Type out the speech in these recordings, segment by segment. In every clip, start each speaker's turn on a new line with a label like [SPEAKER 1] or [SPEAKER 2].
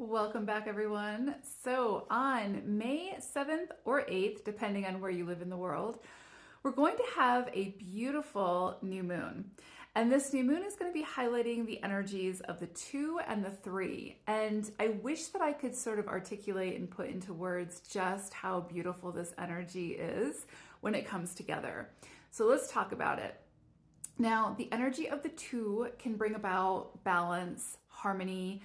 [SPEAKER 1] Welcome back, everyone. So, on May 7th or 8th, depending on where you live in the world, we're going to have a beautiful new moon. And this new moon is going to be highlighting the energies of the 2 and the 3. And I wish that I could sort of articulate and put into words just how beautiful this energy is when it comes together. So, let's talk about it. Now, the energy of the 2 can bring about balance, harmony,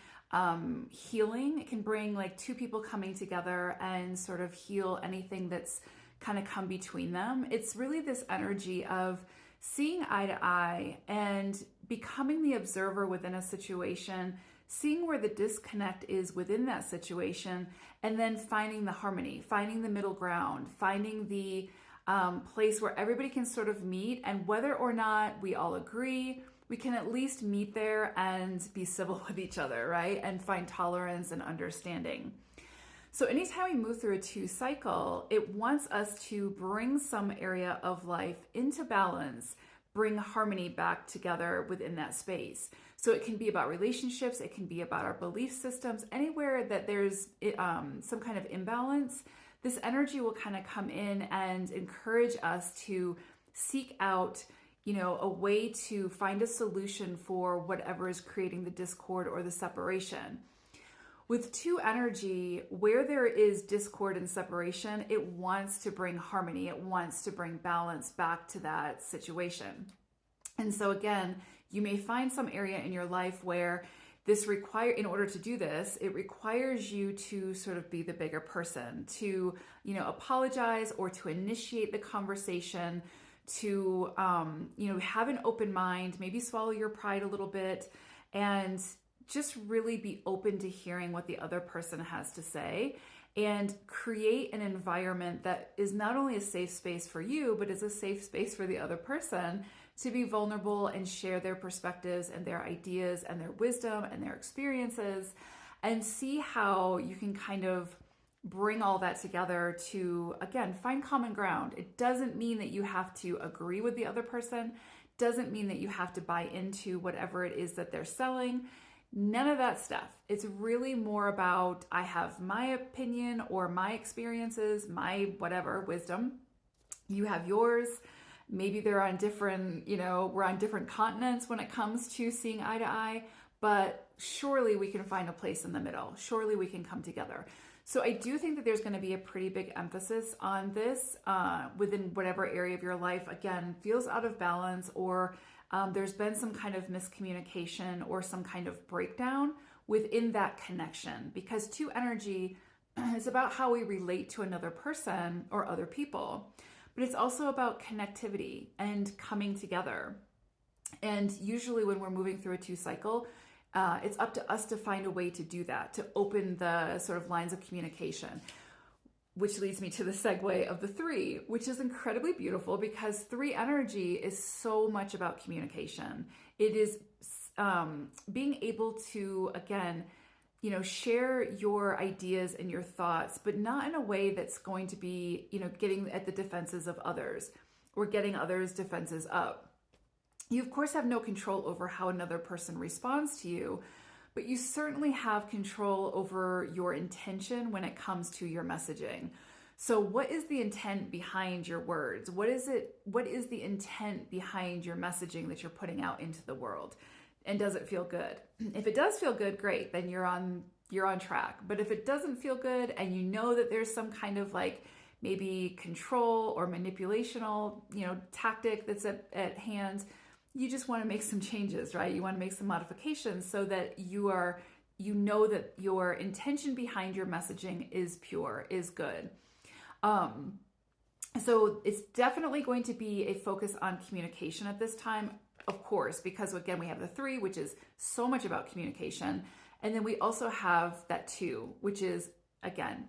[SPEAKER 1] healing. It can bring like two people coming together and sort of heal anything that's kind of come between them. It's really this energy of seeing eye to eye and becoming the observer within a situation, seeing where the disconnect is within that situation, and then finding the harmony, finding the middle ground, finding the place where everybody can sort of meet, and whether or not we all agree, we can at least meet there and be civil with each other, right? And find tolerance and understanding. So anytime we move through a 2 cycle, it wants us to bring some area of life into balance, bring harmony back together within that space. So it can be about relationships, it can be about our belief systems, anywhere that there's some kind of imbalance. This energy will kind of come in and encourage us to seek out, a way to find a solution for whatever is creating the discord or the separation. With 2 energy, where there is discord and separation, it wants to bring harmony. It wants to bring balance back to that situation. And so again, you may find some area in your life where in order to do this, it requires you to sort of be the bigger person, to, apologize or to initiate the conversation, to, have an open mind, maybe swallow your pride a little bit, and just really be open to hearing what the other person has to say, and create an environment that is not only a safe space for you, but is a safe space for the other person to be vulnerable and share their perspectives and their ideas and their wisdom and their experiences, and see how you can kind of bring all that together to, again, find common ground. It doesn't mean that you have to agree with the other person, doesn't mean that you have to buy into whatever it is that they're selling. None of that stuff. It's really more about, I have my opinion or my experiences, my whatever wisdom. You have yours. Maybe they're on different, we're on different continents when it comes to seeing eye to eye, but surely we can find a place in the middle. Surely we can come together. So I do think that there's going to be a pretty big emphasis on this within whatever area of your life, again, feels out of balance, or there's been some kind of miscommunication or some kind of breakdown within that connection. Because 2 energy is about how we relate to another person or other people, but it's also about connectivity and coming together. And usually when we're moving through a 2 cycle, it's up to us to find a way to do that, to open the sort of lines of communication, which leads me to the segue of the 3, which is incredibly beautiful because 3 energy is so much about communication. It is being able to, again, share your ideas and your thoughts, but not in a way that's going to be, getting at the defenses of others or getting others' defenses up. You, of course, have no control over how another person responds to you, but you certainly have control over your intention when it comes to your messaging. So what is the intent behind your words? What is the intent behind your messaging that you're putting out into the world? And does it feel good? If it does feel good, great, then you're on track. But if it doesn't feel good and you know that there's some kind of like maybe control or manipulational, tactic that's at hand, you just want to make some changes, right? You want to make some modifications so that you know that your intention behind your messaging is pure, is good. So it's definitely going to be a focus on communication at this time, of course, because again, we have the 3, which is so much about communication. And then we also have that 2, which is, again,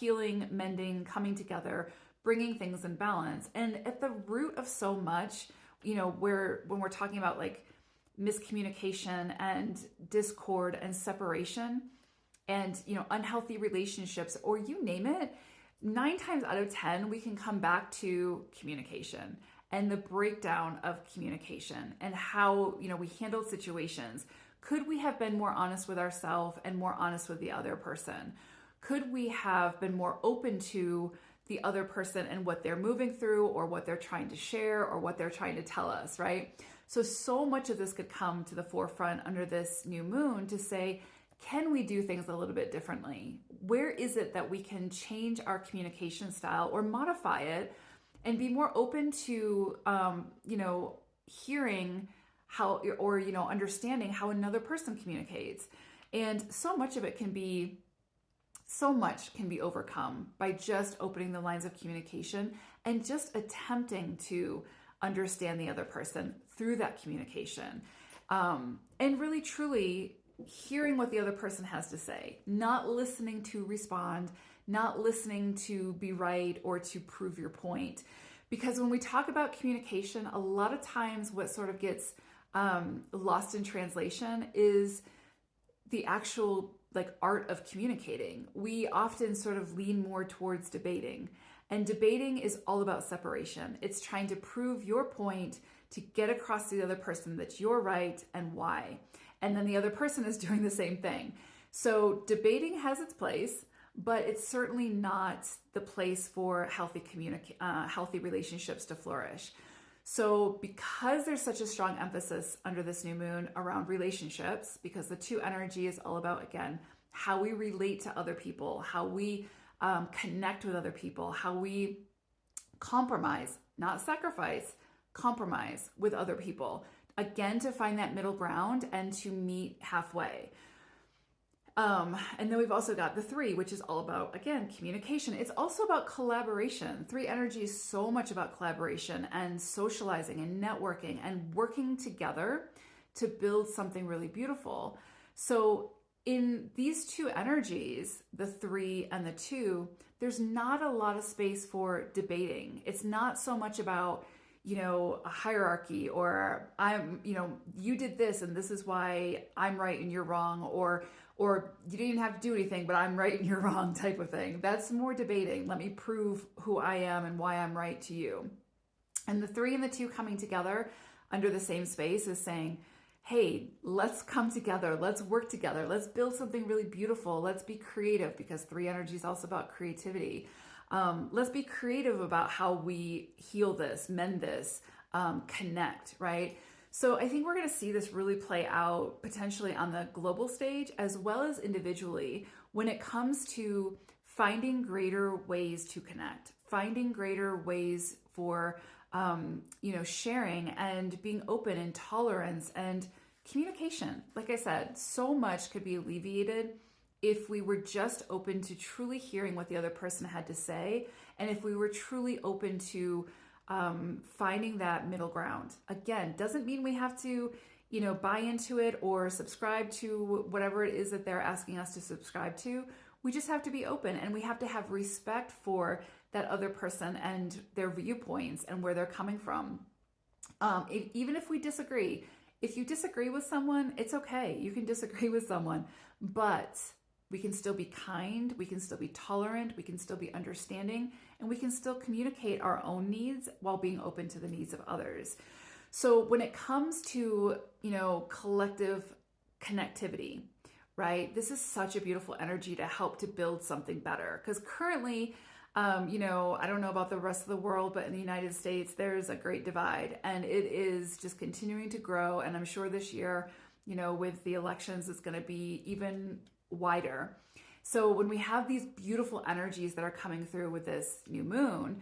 [SPEAKER 1] healing, mending, coming together, bringing things in balance. And at the root of so much, when we're talking about like miscommunication and discord and separation and, unhealthy relationships, or you name it, 9 times out of 10, we can come back to communication and the breakdown of communication and how, we handle situations. Could we have been more honest with ourselves and more honest with the other person? Could we have been more open to the other person and what they're moving through or what they're trying to share or what they're trying to tell us, right? So much of this could come to the forefront under this new moon to say, can we do things a little bit differently? Where is it that we can change our communication style or modify it and be more open to, hearing how, or, understanding how another person communicates? And so much can be overcome by just opening the lines of communication and just attempting to understand the other person through that communication. And really, truly hearing what the other person has to say, not listening to respond, not listening to be right or to prove your point. Because when we talk about communication, a lot of times what sort of gets lost in translation is the actual art of communicating. We often sort of lean more towards debating. And debating is all about separation. It's trying to prove your point to get across to the other person that you're right and why. And then the other person is doing the same thing. So debating has its place, but it's certainly not the place for healthy relationships to flourish. So because there's such a strong emphasis under this new moon around relationships, because the 2 energy is all about, again, how we relate to other people, how we connect with other people, how we compromise, not sacrifice, compromise with other people. Again, to find that middle ground and to meet halfway. And then we've also got the 3, which is all about, again, communication. It's also about collaboration. 3 energy is so much about collaboration and socializing and networking and working together to build something really beautiful. So in these 2 energies, the 3 and the 2, there's not a lot of space for debating. It's not so much about, a hierarchy or you did this and this is why I'm right and you're wrong, or you didn't have to do anything, but I'm right and you're wrong type of thing. That's more debating. Let me prove who I am and why I'm right to you. And the 3 and the 2 coming together under the same space is saying, hey, let's come together. Let's work together. Let's build something really beautiful. Let's be creative, because 3 energy is also about creativity. Let's be creative about how we heal this, mend this, connect, right? So I think we're going to see this really play out potentially on the global stage as well as individually when it comes to finding greater ways to connect, finding greater ways for, sharing and being open and tolerance and communication. Like I said, so much could be alleviated if we were just open to truly hearing what the other person had to say, and if we were truly open to finding that middle ground. Again, doesn't mean we have to, buy into it or subscribe to whatever it is that they're asking us to subscribe to. We just have to be open, and we have to have respect for that other person and their viewpoints and where they're coming from. Even if we disagree, if you disagree with someone, it's okay. You can disagree with someone, but we can still be kind, we can still be tolerant, we can still be understanding, and we can still communicate our own needs while being open to the needs of others. So when it comes to, collective connectivity, right? This is such a beautiful energy to help to build something better. Because currently, I don't know about the rest of the world, but in the United States, there's a great divide, and it is just continuing to grow. And I'm sure this year, with the elections, it's going to be even wider. So when we have these beautiful energies that are coming through with this new moon,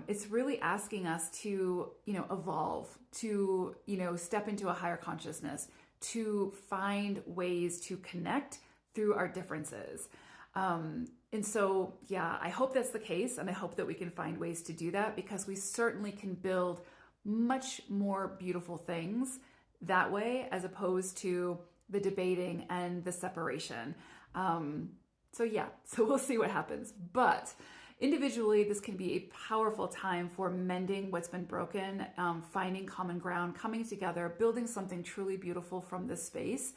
[SPEAKER 1] it's really asking us to, evolve, to, step into a higher consciousness, to find ways to connect through our differences. And so, I hope that's the case. And I hope that we can find ways to do that, because we certainly can build much more beautiful things that way, as opposed to the debating and the separation. So we'll see what happens. But individually, this can be a powerful time for mending what's been broken, finding common ground, coming together, building something truly beautiful from this space,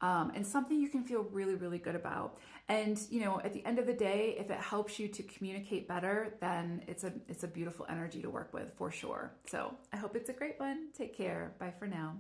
[SPEAKER 1] and something you can feel really, really good about. And, at the end of the day, if it helps you to communicate better, then it's a beautiful energy to work with for sure. So I hope it's a great one. Take care. Bye for now.